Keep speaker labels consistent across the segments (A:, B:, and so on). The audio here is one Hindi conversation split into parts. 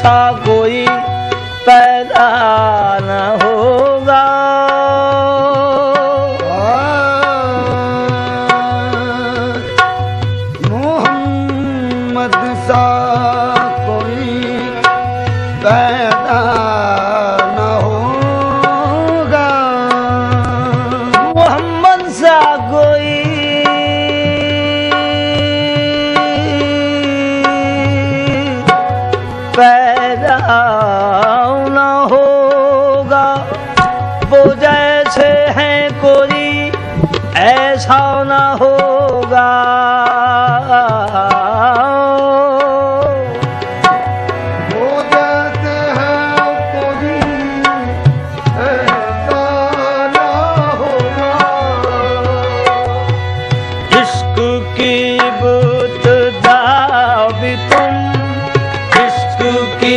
A: सा कोई पैदा न होगा।
B: मोहम्मद सा कोई पैदा न होगा।
A: मोहम्मद सा कोई पैदा न होगा। वो जैसे हैं कोई ऐसा न होगा।
B: वो जैसे हैं कोई ऐसा न होगा।
A: इश्क की इब्तिदा भी तुम, की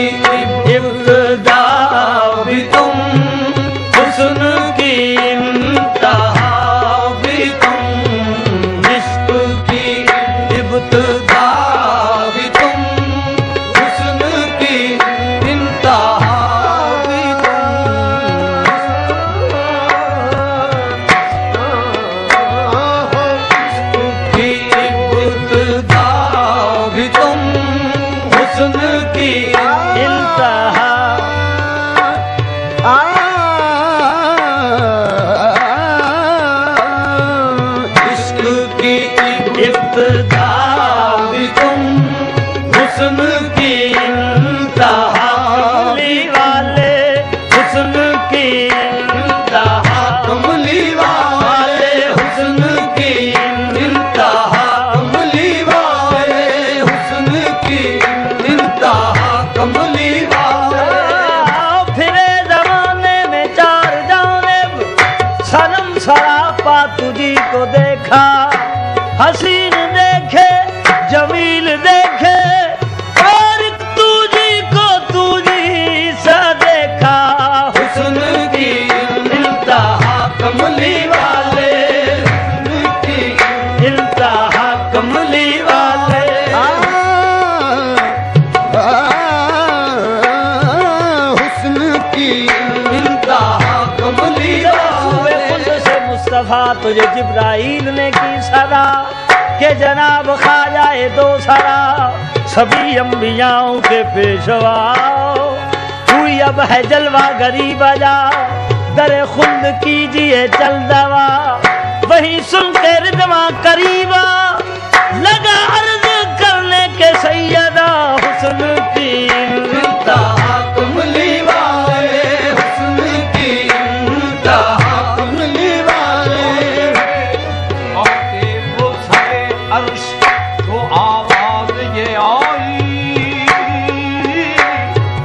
A: इब्तिदा भी तुम, हुस्न की इंतहा भी तुम। इश्क की इब्तिदा भी तुम, हुस्न की इंतहा भी तुम। की इब्तिदा भी तुम, हुस्न की इंतहा। इश्क की इब्तिदा भी तुम, हुस्न की इंतहा। कमली वाले हुस्न की इंतहा।
B: कमली वाले
A: हुस्न की इंतहा।
B: कमली वाले हुस्न की इंतहा। कमली वाले
A: फिरे जमाने में चार जानिब सनम सरापा तुझी को देखा। हसीन देखे जमील देखे और तुझी को तुझी सा देखा।
B: हुस्न की इंतहा। कमली वाले हुस्न की
A: इंतहा कमली वाले।
B: हुस्न की इंतहा। कमली वाले
A: से मुस्तफा तुझे जिब्राइल ने की सदा के जनाब खाजाए दो सरा। सभी अंबियाओं के पेशवा हुई अब है जलवा गरीब बजा। दरे खुल्द कीजिए चल दवा, वही सुन के रिदवा करीबा। लगा अर्ज करने के सैयदा हुस्न की
B: इंतहा। कमली वाले हुस्न की इंतहा। कमली वाले
C: आके वो सरे अर्श तो आवाज ये आई।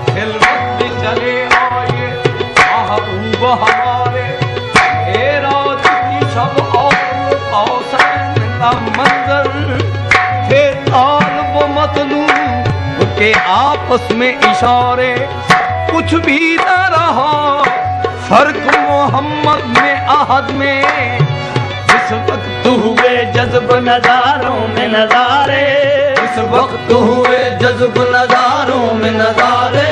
C: खिलवत में चले आए महबूब हमारे। एराज की शब और कौसर का मंजर थे तालब मतलूब के आपस में इशारे। कुछ भी न रहा फर्क मोहम्मद में अहद में। इस वक्त
A: हुए जज्ब नजारों में नजारे।
B: इस वक्त हुए जज्ब नजारों में नजारे।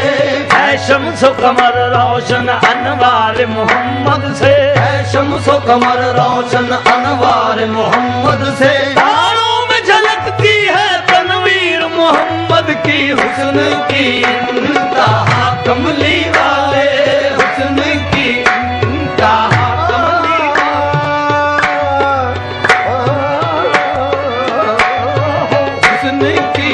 A: है शम्स कमर रोशन अनवार मोहम्मद से।
B: है शम्सो कमर रोशन अनवार मोहम्मद से।
A: तारों में झलकती है तनवीर मोहम्मद की।
B: हुस्न की इंतहा। कमली वाले हुस्न की इंतहा। कमली हुस्न की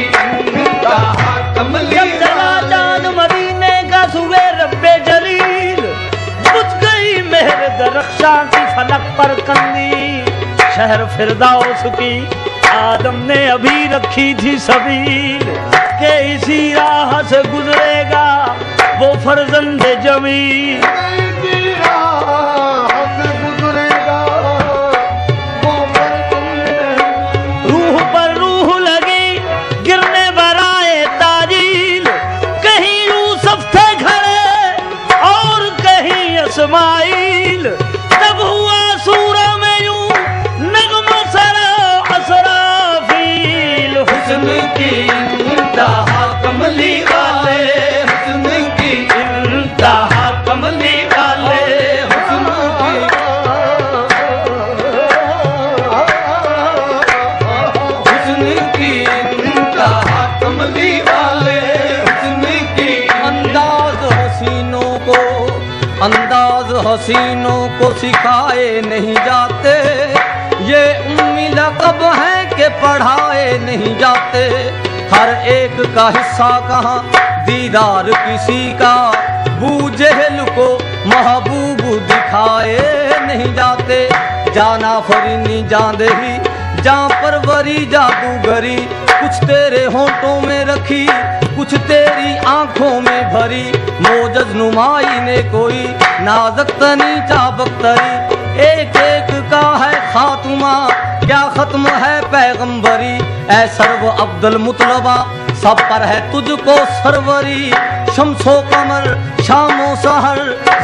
B: इंतहा। कमली
A: जब चला चांद मदीने का सुबह रब्बे जलील, बुझ गई मेहर दरख्शां की फलक पर कंदी। शहर फिरदाउस की आदम ने अभी रखी थी सबील के इसी राह से गुजरेगा वो फर्जंद जमील। रूह पर रूह लगी गिरने बराए ताजील। कहीं यूसुफ थे खड़े और कहीं इस्माइल। तब हुआ सूरा में यूं नगमा सरा असराफील।
B: हुस्न की इंतहा। कमली वाले
C: हसीनों को सिखाए नहीं जाते, ये उम्मी लक़ब है कि पढ़ाए नहीं जाते। हर एक का हिस्सा कहाँ दीदार किसी का, बू जहल को महबूब दिखाए नहीं जाते। जाना फरीनी जांदेही जां परवरी जादूगरी, कुछ तेरे होंठों में रखी कुछ तेरी आंखों में भरी। मोजज नुमाई ने कोई नाज़क तनी चाबख्तरी, एक एक का है खात्मा क्या खत्म है पैगंबरी। ऐ सर्व अब्दुल मुतलबा सब पर है तुझको सरवरी। शम्सो कमर शामो सहर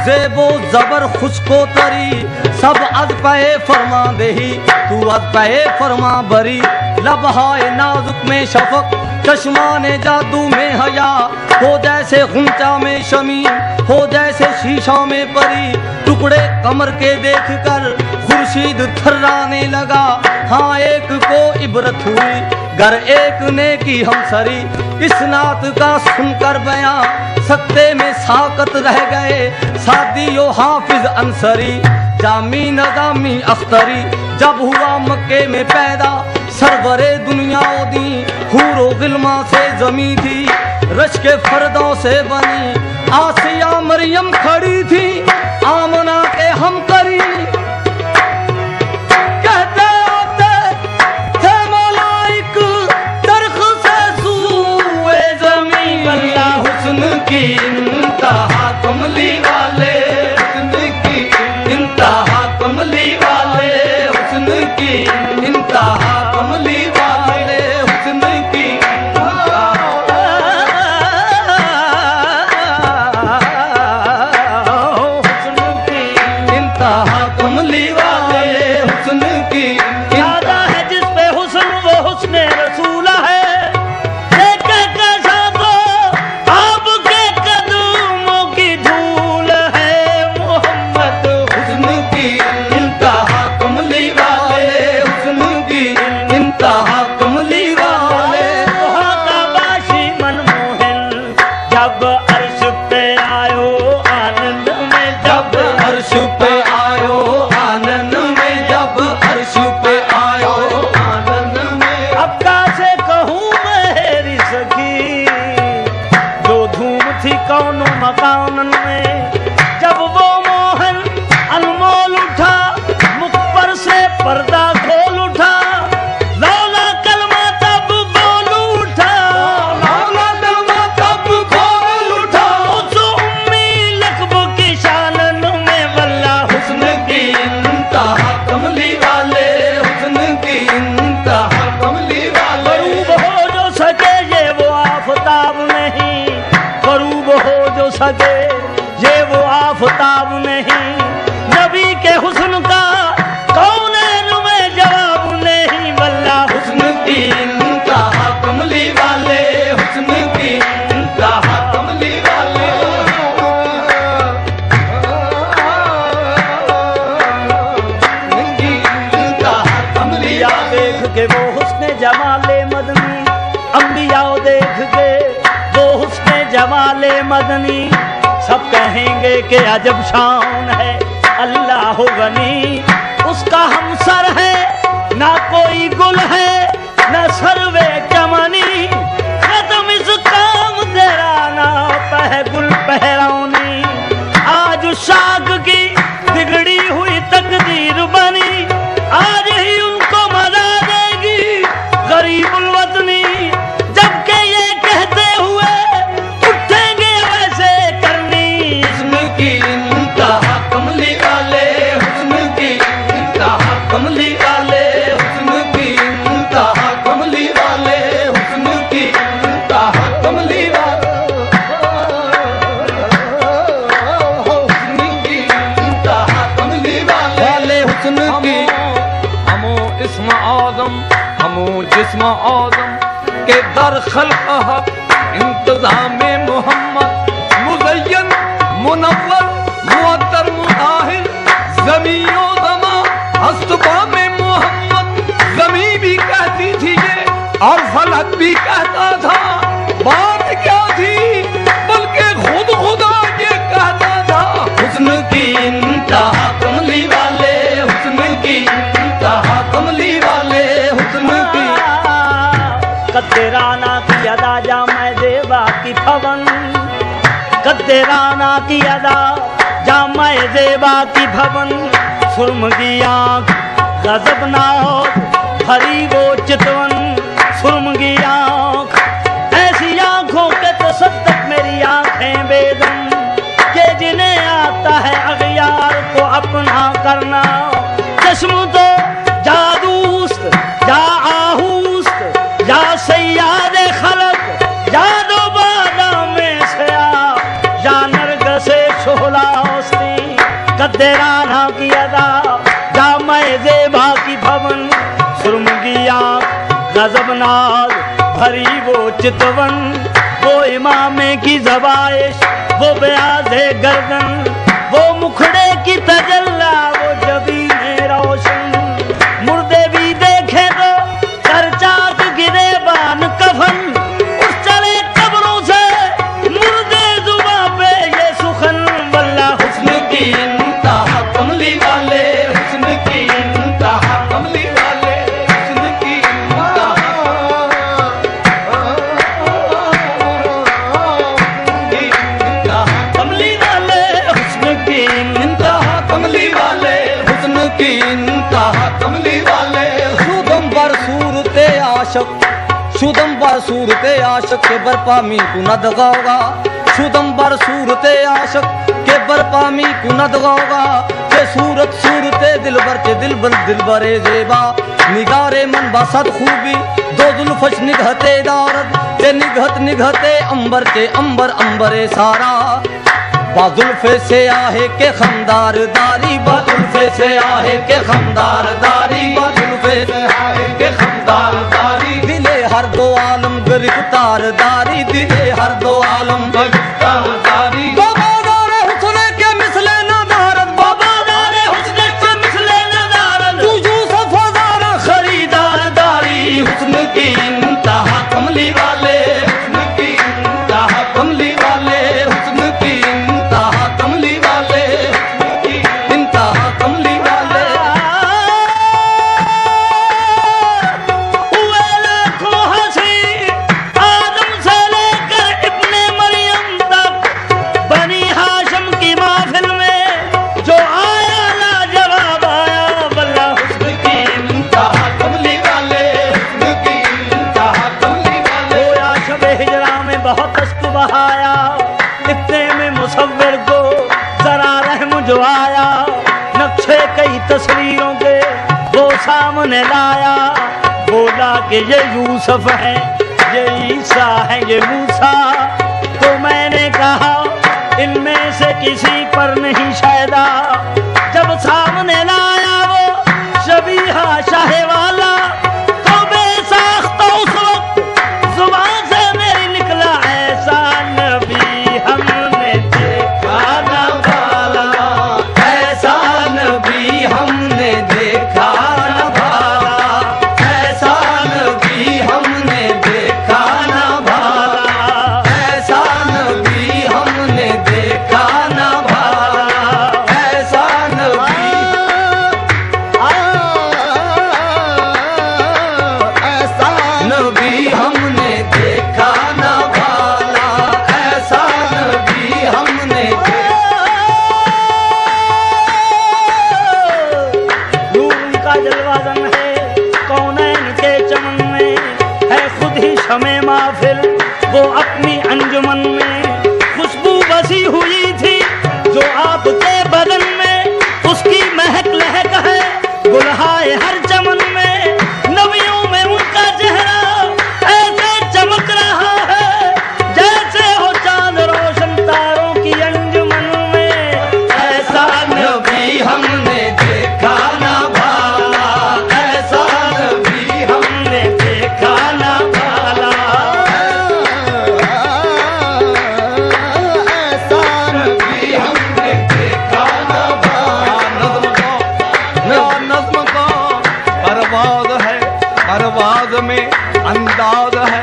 C: ज़ेबो ज़बर खुशको तरी, सब अद पे फरमा देही तू अद पे फरमा बरी। लबहाए नाजुक में शफक चश्माने जादू में हया, हो जैसे गुंचा में शमी हो जैसे शीशा में परी। टुकड़े कमर के देख कर खुर्शीद थर्राने लगा, हाँ एक को इबरत हुई गर एक ने की हम सरी। इस नात का सुनकर बयां सकते में साकत रह गए, सादियो हाफिज अंसरी जामी नदामी अख्तरी। जब हुआ मक्के में पैदा सरवरे दुनिया दी, हूरो गिल्मा से जमी थी रश के फर्दों से बनी। आसिया मरियम खड़ी थी आमना के हम करी, कहते आते थे मलाइक दरख से सूए जमीन। अल्लाह हुस्न की इंतहा कमली वाले, हुस्न की इंतहा कमली वाले, हुस्न की इंतहा कमली वाले, हुस्न की इंतहा कमली वाले, हुस्न की
A: यादा है जिस पे हुस्न वो हुस्ने रसूला है। एक कैसा तो आपके कदमों की धूल है मोहम्मद।
C: हुस्न की इंतहा कमली वाले, हुस्न की इंतहा कमली वाले।
A: बाशी मनमोहन जब अर्श पे आयो आनंद में,
C: जब अर्श पे आयो आनंद में, जब अर्श पे आयो आनंद में।
A: अब कैसे कहूँ मेरी सखी जो धूम थी कौन मकान में। जब वो मोहन अनमोल उठा मुख पर से पर्दा खोल उठा, लौला कलमा तब बोल उठा,
C: मौला दलमा तब खोल उठा।
A: उस उम्मी लकब की शानन में वल्ला
C: हुस्न की इंतहा कमली वाले, हुस्न की इंतहा कमली वाले।
A: करूब हो जो सके ये वो आफताब नहीं, करूब हो जो सके ये वो आफताब नहीं। नबी के हुस्न का कौनैन में जवाब नहीं, वल्ला
C: हुस्न की इंतहा कमली वाले, हुस्न की इंतहा कमली वाले। हुस्न की इंतहा कमली
A: या
C: वाले।
A: देख के वो हुस्न जमाले मदनी, अंबियाओ देख के वो हुस्न जमाले मदनी। सब कहेंगे कि अजब शान है अल्लाह गनी, उसका हमसर है ना कोई गुल है ना सर्वे चमनी। खत्म इस काम तेरा ना पह गुल पहरौनी, आज शाख की बिगड़ी हुई तकदीर बनी, आज ही उनको मजा देगी गरीबुल वतनी। जबकि ये कहते हुए उठेंगे वैसे करनी।
C: हुस्न की इंतहा कमली वाले, हुस्न की इंतहा कमली वाले, हुस्न की इंतहा कमली वाले, हुस्न की इंतहा कमली वाले। हुस्न की इंतहा कमली वाले, हुस्न की। हमो इस्म आज़म हमो जिस्म आज़म के दर खल्क़ इंतज़ाम मोहम्मद। मुज़य्यन मुनव्वर मुअत्तर मुताहिर ज़मीओ ज़मा हस्तबा में मोहम्मद। ज़मी भी कहती थी ये और फलक भी कहता था। बात क्या थी बल्कि खुद खुदा ये कहता था। हुस्न की इंतहा
A: कद्देराना की अदा जा मैं देवा की भवन, कद्देराना की अदा जा मैं देवा की भवन। सुरम की आँख गजबनाक भरी वो चितवन, सुरम की आँख ऐसी आँखों के तसद्दक मेरी आँखें बेदम, के जिन्हें आता है अगयार को अपना करना। चश्म तो जादूस्त जा आहूस्त जा सैयाद खलक जा दो बादा में से आ या नरगसे शोहलास्ती। कद्देराना की अदा जा मैं ज़ेबा की भवन, सुरम की आँख गजबनाक भरी वो चितवन। वो इमामे की ज़बाइश वो ब्याज़े गर्दन, वो मुखड़े की तजल्ला वो जबीने रोशन। मुर्दे भी देखे तो चर्चात गिरे बान कफन, उस चले कब्रों से मुर्दे जुबां पे ये सुखन। वल्ला
C: हुस्न की इंतहा कमली वाले, हुस्न की इंतहा कमली वाले, हुस्न की इंतहा कमली वाले, हुस्न की इंतहा कमली वाले, हुस्न की इंतहा कमली वाले। शुदम बर सूरते आशक, शुदम बर सूरते आशक के बरपामी को न दगाओगा, शुदम बर सूरते आशक के बरपामी को न दगाओगा। के सूरत सूरते दिलबर के दिलबर दिलबरे ज़ेबा, निगारे मन बसत खूबी दो जुल्फश निगहते दारद के निगहत निगहते अंबर के अंबर अंबरे सारा। बाजुल्फे से आहे के खमदार दारी, बाजुल्फे से आहे के खमदार दारी, बाजुल्फे से आहे के खमदार दारी। दिले हर दो आलम गिरफ्तार दारी, दिले हर दो आलम गिरफ्तार दारी। बाबादारे हुस्न के मिसले नदारत, बाबादारे हुस्न के मिसले नदारत। तू यूसुफ हज़ारा खरीदार दारी, हुस्न की इंतहा कमली वाले, हुस्न की इंतहा कमली वाले, हुस्न की इंतहा कमली वाले, इंतहा कमली वाले।
A: हुए लाखों हंसी आदम से लेकर इब्ने मरियम तक, बनी हाशम की महफिल में जो आया लाजवाब आया। वल्ला
C: हुस्न की इंतहा कमली वाले, हुस्न की इंतहा कमली वाले।
A: होया शबे हिजरा में बहुत अश्क बहाया, इतने में मुसव्विर को जरा रहम जो आया। नक्शे कई तस्वीरों के वो सामने लाया, बोला कि ये यूसुफ है, ये ईसा है, ये मूसा। तो मैंने कहा इनमें से किसी पर नहीं शायदा। जब सामने लाया वो शबीहा शाह वाला, तो बेसाख्ता उस वक्त जुबान से मेरी निकला ऐसा नबी हमने देखा न भाला,
C: ऐसा नबी हमने देखा न भाला, ऐसा नबी हमने देखा न भाला, ऐसा नबी हमने देखा न भाला, ऐसा नबी। नबी हमने देखा न भाला, ऐसा नबी हमने
A: नूर उनका जलवाजन है कौनैन के चमन में, है खुद ही शमे महफिल वो अपनी अंजुमन में। खुशबू बसी हुई थी जो आपके बदन में, उसकी महक लहक है गुलहाए हर चमन में। नबियों में उनका चेहरा ऐसे चमक रहा है जैसे हो चांद रोशन तारों की अंजुमन में। ऐसा
C: नबी हमने देखा न भाला, ऐसा नबी
A: हमने देखा न भाला।
C: ऐसा नबी हमने देखा न भाला। नज़्म का परवाज़ है, परवाज़ में अंदाज है,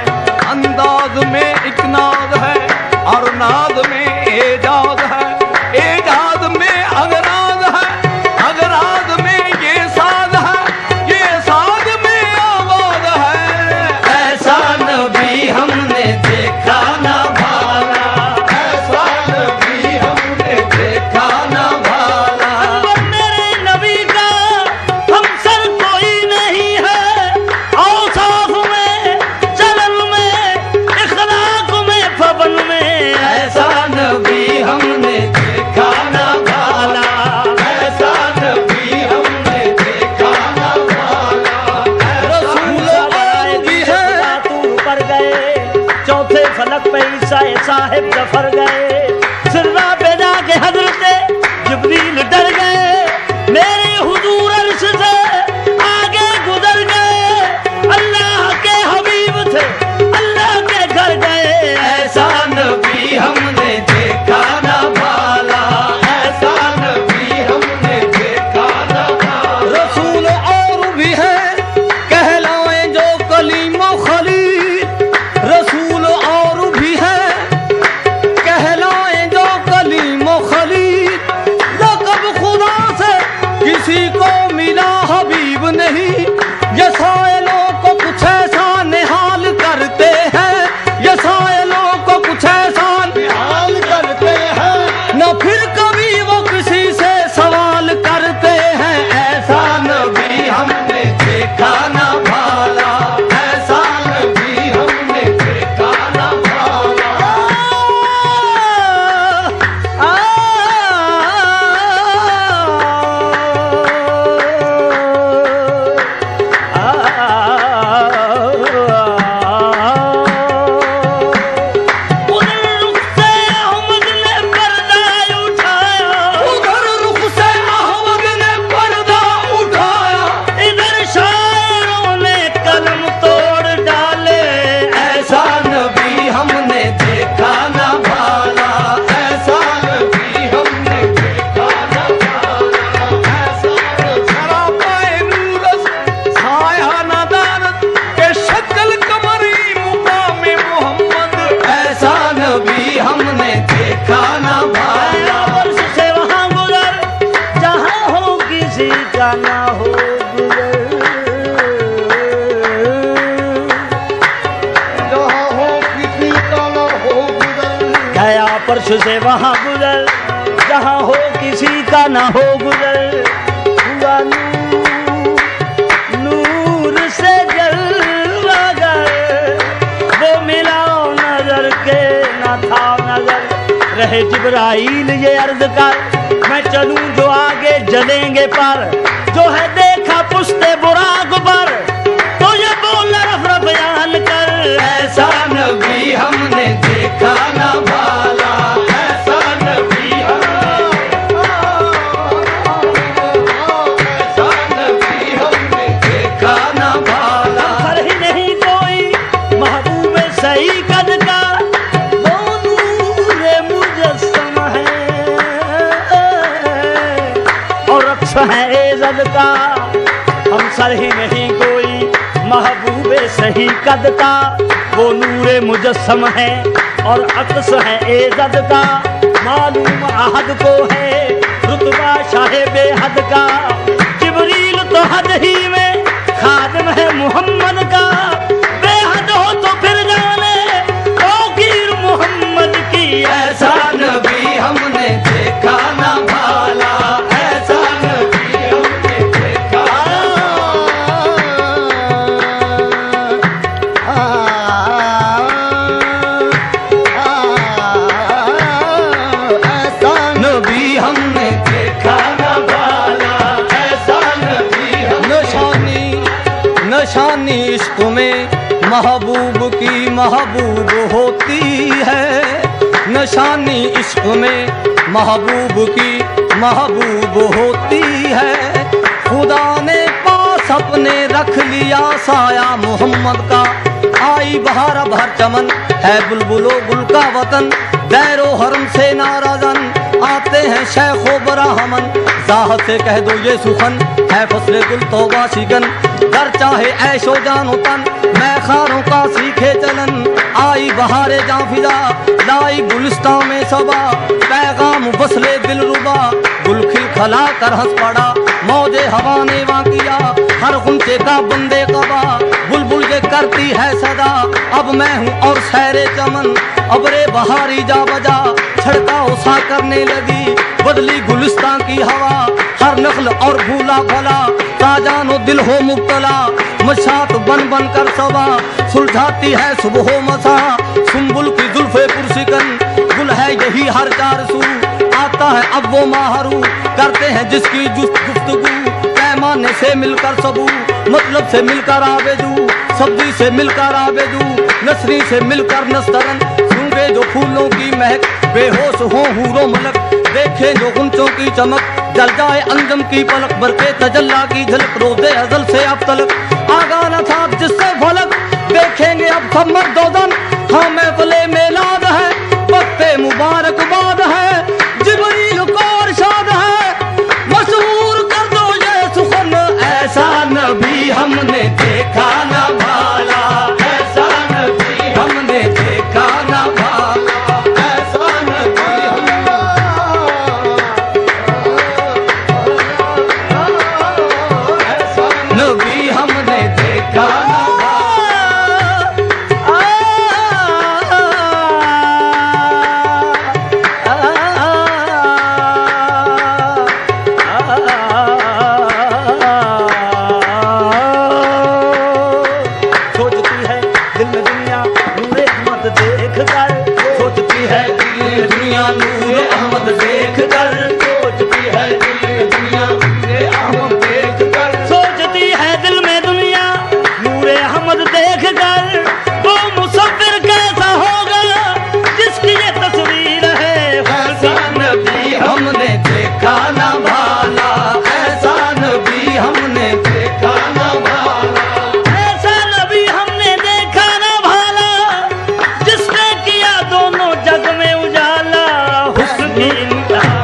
C: अंदाज में एक नाज है, और नाज में एजाज है, एजाज में अगराज है, अगराज में ये साज है, ये साज में आवाज है। ऐसा
A: पाक पे ईसा साहिब जफर गए, सिररा पे जाके हजरत जिब्रील डर गए, मेरे हुजूर अर्श से आगे गुजर गए, अल्लाह के हबीब थे अल्लाह के घर गए।
B: ऐसा नबी हमने देखा ना भाला, ऐसा नबी हमने देखा ना भाला।
C: रसूल और भी है कहलाए जो कलीमा खलील, रसूल और भी है कहलाए जो कलीमा खलील, लक़ब खुदा से किसी को मिला हबीब नहीं, ये साइलों को कुछ ऐसा निहाल करते हैं, ये साइलों को कुछ ऐसा
B: हाल करते हैं,
C: न फिर कभी वो किसी से सवाल करते हैं। ऐसा
B: नबी हमने देखा ना भाला, ऐसा नबी हमने देखा ना भाला। उधर रुख से अहमद ने पर्दा उठाया,
A: कलम तोड़ डाले।
B: ऐसा नबी हमने देखा ना भाला, ऐसा नबी हमने देखा ना भाला। ऐसा
C: सरापाए नूरस साया नादानत के शक्ल कमरी मुकामे मोहम्मद।
B: ऐसा नबी हमने देखा ना भाला।
A: वर्ष से वहाँ गुजर जहाँ हो किसी का ना हो गुजर,
B: जहाँ हो किसी का ना हो गुजर,
A: गया परश से वहाँ गुजर जहाँ हो किसी का ना हो गुजर। हुआ नूर से जलवागर, वो मिला नजर के ना था नजर। रहे जिब्राइल ये अर्ज कर, मैं चलूं जो आगे जलेंगे पर, जो है देखा पुश्ते बुराक पर, तो ये बोल रफ रफ बयान कर।
B: ऐसा नबी हमने देखा ना भाला, ऐसा नबी ऐसा नबी हमने देखा ना भाला।
A: पर ही नहीं कोई महबूब सही कद का, वो नूरे मुजस्सम है और अक्स है एज़द का। हम सर ही नहीं कोई महबूब सही कद का, वो नूरे मुजस्सम है और अक्स है एज़द का। मालूम अहद को है रुतबा शाहे बेहद का, जिब्रील तो हद ही में खादिम है मोहम्मद का। बेहद हो तो फिर जाने तौकीर मोहम्मद की।
B: ऐसा नबी हमने देखा ना भाला, ऐसा नबी हमने देखा ऐसा नबी हमने देखा ना भाला, ऐसा नबी
C: नशानी नशानी इश्क में महबूब की महबूब होती है, नशानी इश्क में महबूब की महबूब होती है। खुदा ने पास अपने रख लिया साया मोहम्मद का, आई बहार भर चमन है बुलबुलो गुल का वतन। दैरो हरम से नाराजन आते हैं शेखो बराहमन, जाहत से कह दो ये सुखन है फसले गुल तौबा शिकन। घर चाहे ऐशो जानो तन मैं खारों का सीखे चलन, आई बहारे जाफिजा लाई गुलिस्ता में सबा। पैगाम बसले दिल रुबा गुल खिल खला कर हंस पड़ा, मौजे हवा ने वां किया हर गुंचे का बंदे कबा। बुलबुल ये करती है सदा अब मैं हूँ और सैरे चमन, अब रे बहारी जा बजा छड़काओ सा करने लगी बदली गुलिस्तान की हवा। हर नखल और भूला भला ताजानो दिल हो मुब्तला, मशात बन बन कर सवा सुलझाती है सुबह मसा। सुम्बुल की जुल्फे पुरसिकन गुल है यही हर चार सू, आता है अब वो माहरू करते हैं जिसकी गुफ्तगू। पैमाने से मिलकर सबू मतलब से मिलकर आवेजू, सब्जी से मिलकर आबेदू, नसरी से मिलकर नस्तरन, सूंघे जो फूलों की महक, बेहोश हो हूरो मलक, देखे जो गुंचों की चमक, जल जाए अंजम की पलक, बरके तजल्ला की झलक, रोज़े अज़ल से अब तलक, आगा न था जिससे फलक, देखेंगे अब सब मर्दोदन, हाँ महफिले मेलाद है, वक्ते मुबारकबाद है, जिब्रील को इरशाद है, मशहूर कर दो ये सुखन,
B: ऐसा नबी हमने देखा ना भाला, ऐसा नबी हमने देखा ना भाला, ऐसा नबी नबी हमने देखा ना
A: सोचती है दिल में दुनिया नूरे अहमद देख कर,
B: सोचती है दिल दुनिया नूर अहमद देख कर, सोचती है दिल दुनिया नूर अहमद देख कर,
A: सोचती है दिल में दुनिया नूरे अहमद देख कर, वो मुसव्विर कैसा होगा जिसकी ये तस्वीर है,
B: ऐसा नबी हमने देखा ना भाला, ऐसा नबी हमने देखा ना भाला,
A: ऐसा नबी हमने देखा ना भाला, जिसने किया दोनों जग में उजाला, हुस्न की इंतहा,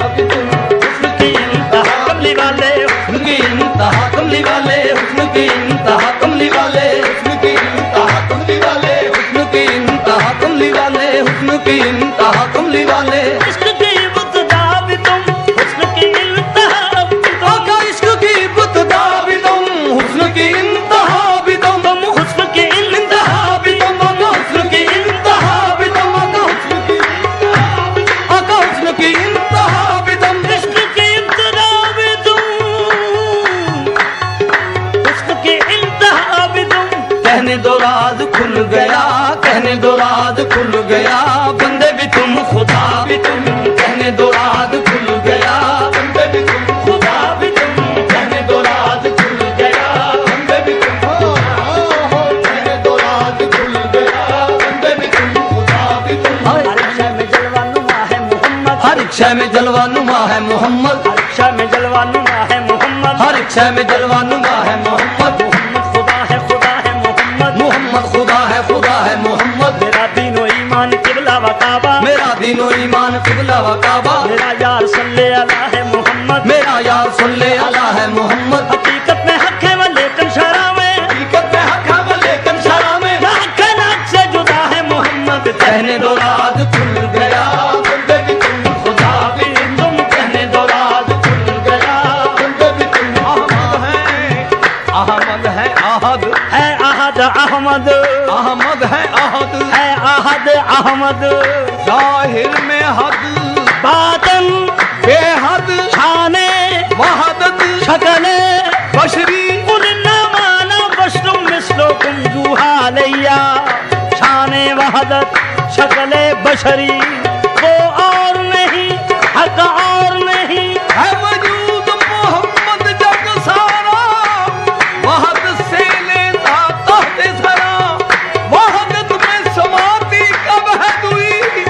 A: हुस्न की इंतहा कमली वाले,
B: हुस्न की इंतहा कमली वाले, हुस्न की इंतहा कमली वाले, हुस्न की इंतहा कमली वाले, हुस्न की इंतहा कमली वाले, हुस्न की इंतहा कमली वाले,
A: इश्क की इब्तिदा भी तुम, हुस्न की इंतहा भी तुम,
B: आका इश्क की इब्तिदा भी तुम, हुस्न की इंतहा भी तुम,
A: तुम हुस्न की
B: इंतहा भी तुम, आका हुस्न की इंतहा भी तुम, आका हुस्न की इंतहा भी तुम, आका हुस्न की इंतहा भी तुम,
A: इश्क की इब्तिदा भी तुम, हुस्न की इंतहा भी तुम,
B: कहने दो राज खुल गया, कहने दो राज खुल गया, बंदे भी तुम खुदा भी तुम, कहने दो राज खुल गया, बंदे भी तुम खुदा भी तुम, कहने दो राज खुल गया, बंदे भी तुम कहने दो राज खुल गया, बंदे भी तुम खुदा भी तुम,
A: हर शय में जलवा नुमा है मोहम्मद,
B: हर एक शय में जलवा नुमा है मोहम्मद,
A: हर शय में जलवा नुमा है मोहम्मद,
B: हर एक शय में जलवा नुमा है मोहम्मद,
A: मोहम्मद खुदा है मोहम्मद,
B: मोहम्मद खुदा है मोहम्मद,
A: मेरा दीनो ईमान किबला व काबा,
B: मेरा दीनो ईमान किबला व काबा,
A: मेरा यार सल्ले अला है मोहम्मद,
B: मेरा यार सल्ले अला है मोहम्मद,
A: हकीकत में हक है वो लेकिन शरा में,
B: हकीकत में हक है वो लेकिन शरा में,
A: हक है नाक से जुदा है मोहम्मद,
B: कहने दो राज खुल गया, बंदे भी तुम खुदा भी तुम, कहने दो राज खुल गया, बंदे भी तुम, अहमद है अहद,
A: है अहद अहमद,
B: अहमद है अहद,
A: है अहद अहमद,
B: जाहिर में हद,
A: बातन
B: बेहद,
A: शाने
B: वहदत,
A: शकले
B: बशरी,
A: कुल न माना बशरुम मिस्लुकुम जुहालैया, शाने वहदत शकले बशरी, वो और नहीं हक और नहीं,
B: है वजूद मोहम्मद जग सारा, वहद से लेता तहते सरा, वहदत में समाती कब है दुई,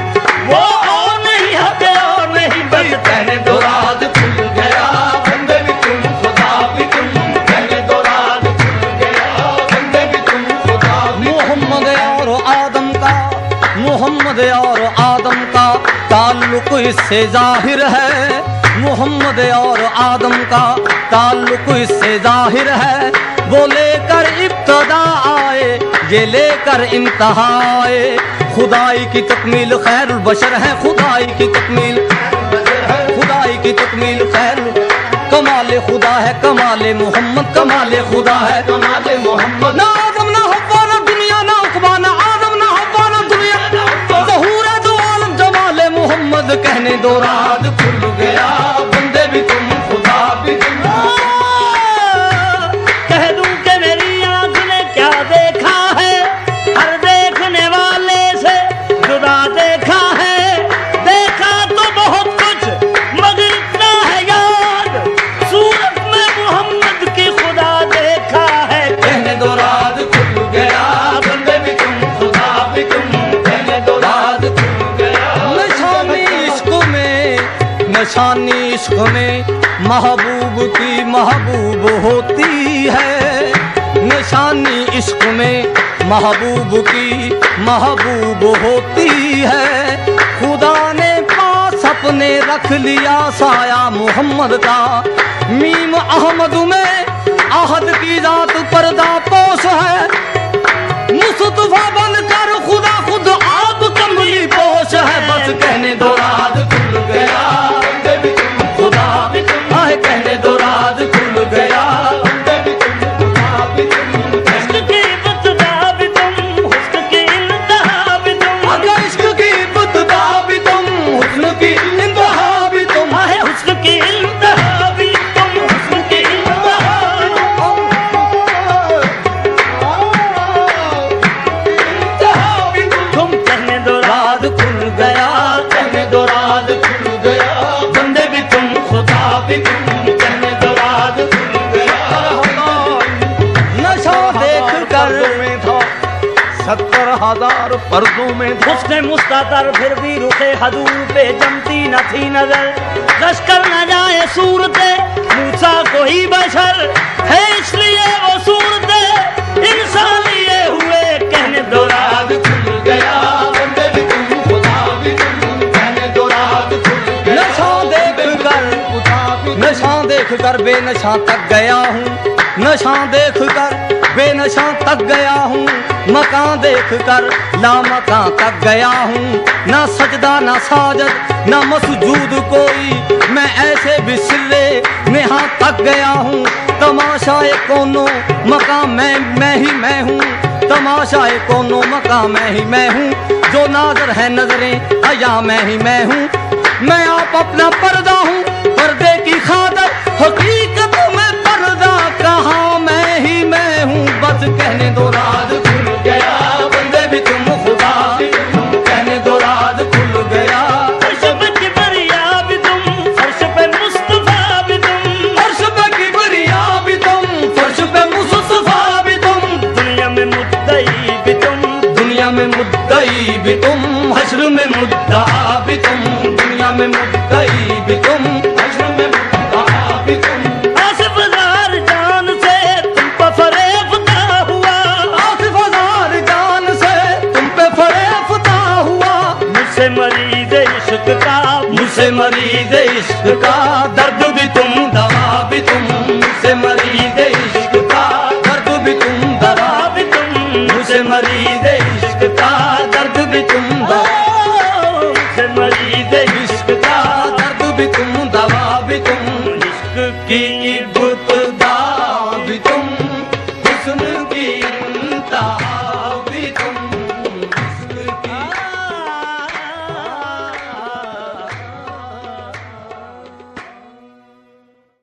A: वो और नहीं हक और नहीं बस,
B: कहने दो राज खुल गया, बंदे भी तुम खुदा भी तुम, कहने दो राज खुल गया, बंदे भी तुम खुदा भी,
C: मोहम्मद और आदम का, मोहम्मद और आदम का ताल्लुक इससे जाहिर है, मोहम्मद और आदम का ताल्लुक इससे जाहिर है, वो लेकर इब्तदा आए, ये लेकर इंतहा आए, खुदाई की तकमील खैरुल बशर है, खुदाई की तकमील, खुदाई की तकमील खैर, कमाल खुदा है, कमाल मोहम्मद, कमाल खुदा है,
B: कमाल मोहम्मद,
C: ना आदम ना हव्वा ना दुनिया ना उकबा, ना आदम ना हव्वा ना दुनिया, ज़हूर है दो आलम जमाल मोहम्मद, कहने दो राज
B: खुल गया, बंदे भी तुम खुदा भी तुम,
A: कह दूं कि मेरी आंख ने क्या देखा है, हर देखने वाले से जुदा देखा है, देखा तो बहुत कुछ मगर इतना है याद, सूरत में मोहम्मद की खुदा देखा है,
B: कहने दो राज खुल गया,
C: निशानी इश्क में महबूब की महबूब होती है, निशानी इश्क में महबूब की महबूब होती है। खुदा ने पास अपने रख लिया साया मोहम्मद का, मीम अहमद में आहद की जात पर्दा पोश है। मुस्तफा बनकर खुदा खुद आप कमली पोश है। बस कहने दो राज खुल गया, बंदे भी तुम खुदा भी तुम, आए कहने दो राज खुल गया, बंदे भी तुम खुदा भी तुम।
A: इश्क की इब्तिदा भी तुम, हुस्न की इंतहा भी तुम,
C: अगर इश्क की इब्तिदा भी तुम, हुस्न की इंतहा भी तुम,
A: आए हुस्न की इंतहा भी तुम, हुस्न की इंतहा भी तुम। तुम कहने दो
C: राज खुल गया,
B: कहने दो राज खुल गया, बंदे भी तुम खुदा भी तुम, कहने दो राज खुल गया।
C: नशा देख कर में था 70,000 पर्दों में था।
A: उसने मुस्तातर फिर भी रुखे हदूर पे जमती न थी नजर। लश्कर न जाए सूरते मूसा को ही बशर है, इसलिए वो सूरते इंसान लिए हुए। कहने दो
B: राज खुल गया, बंदे भी तुम खुदा भी तुम, कहने दो राज खुल गया।
C: नशा देख कर, नशा देख कर बेनशा तक गया हूँ, नशा देख कर बेनशा तक गया हूँ। मकान देख कर लामकान तक गया हूँ। ना सजदा ना साजद ना मसजूद कोई, मैं ऐसे बिसरे नेहा तक गया हूँ। तमाशाए कोनो मकाम मैं ही मैं हूँ, तमाशाए कोनो मकाम मैं ही मैं हूँ। जो नाजर है नजरें अया मैं ही मैं हूँ। मैं आप अपना पर्दा हूँ, पर्दे की खादर हकीकत में पर्दा कहाँ मैं ही मैं हूँ। बस कहने दो राज
B: खुल गया, बंदे भी तुम खुदा भी तुम, कहने दो राज खुल गया।
A: फर्श पे किबरिया भी तुम, फर्श पे मुस्तफा भी तुम,
C: फर्श पे किबरिया भी तुम, फर्श पे मुस्तफा भी तुम।
A: दुनिया में मुद्दई भी तुम,
C: दुनिया में मुद्दई भी तुम, हश्र में मुद्दा भी तुम। दुनिया में मुद्दई भी तुम, हश्र में मुद्दा भी तुम।
A: आसिफ ज़ार जान से तुम पर फरेफ्ता हुआ,
C: आसिफ ज़ार जान से तुम पे फरेफ्ता हुआ।
A: मुझसे मरीज इश्क का,
C: मुझसे मरीज इश्क का दर्द भी तुम दवा भी तुम। मुझसे मरीज इश्क का दर्द भी तुम दवा भी तुम। मुझसे मरीज इश्क का दर्द भी तुम दवा,
A: मुझसे मरीज
C: इश्क का दर्द भी तुम